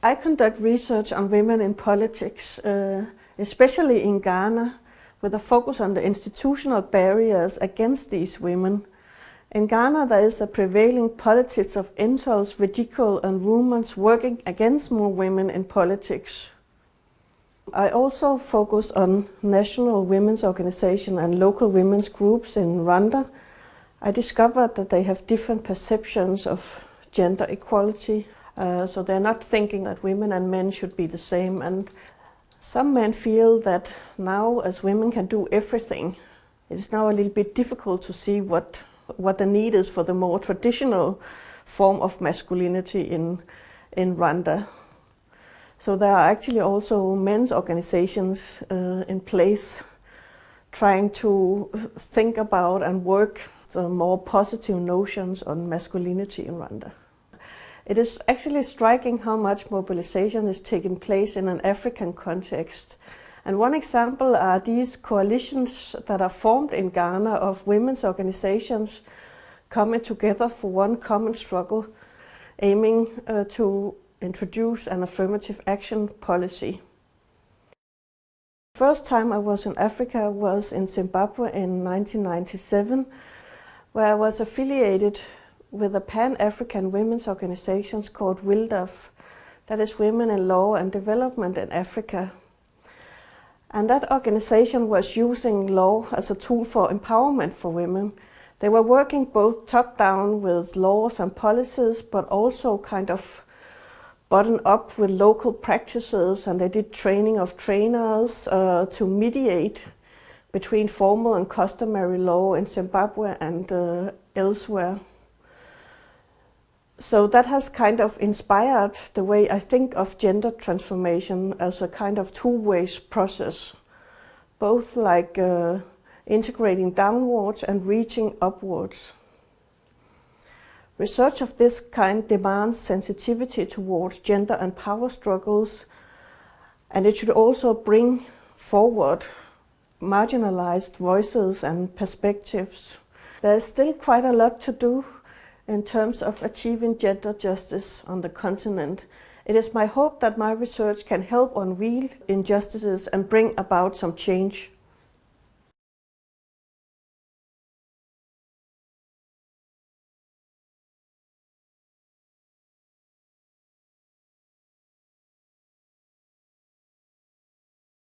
I conduct research on women in politics, especially in Ghana, with a focus on the institutional barriers against these women. In Ghana, there is a prevailing politics of insults, ridicule, and rumors working against more women in politics. I also focus on national women's organizations and local women's groups in Rwanda. I discovered that they have different perceptions of gender equality. So they're not thinking that women and men should be the same. And some men feel that now, as women can do everything, it is now a little bit difficult to see what the need is for the more traditional form of masculinity in Rwanda. So there are actually also men's organizations in place trying to think about and work the more positive notions on masculinity in Rwanda. It is actually striking how much mobilization is taking place in an African context. And one example are these coalitions that are formed in Ghana of women's organizations coming together for one common struggle, aiming to introduce an affirmative action policy. The first time I was in Africa was in Zimbabwe in 1997, where I was affiliated with a Pan-African women's organization called WILDAF, that is Women in Law and Development in Africa. And that organization was using law as a tool for empowerment for women. They were working both top-down with laws and policies, but also kind of bottom-up with local practices, and they did training of trainers to mediate between formal and customary law in Zimbabwe and elsewhere. So that has kind of inspired the way I think of gender transformation as a kind of two-way process, both like integrating downwards and reaching upwards. Research of this kind demands sensitivity towards gender and power struggles, and it should also bring forward marginalized voices and perspectives. There is still quite a lot to do in terms of achieving gender justice on the continent. It is my hope that my research can help unveil injustices and bring about some change.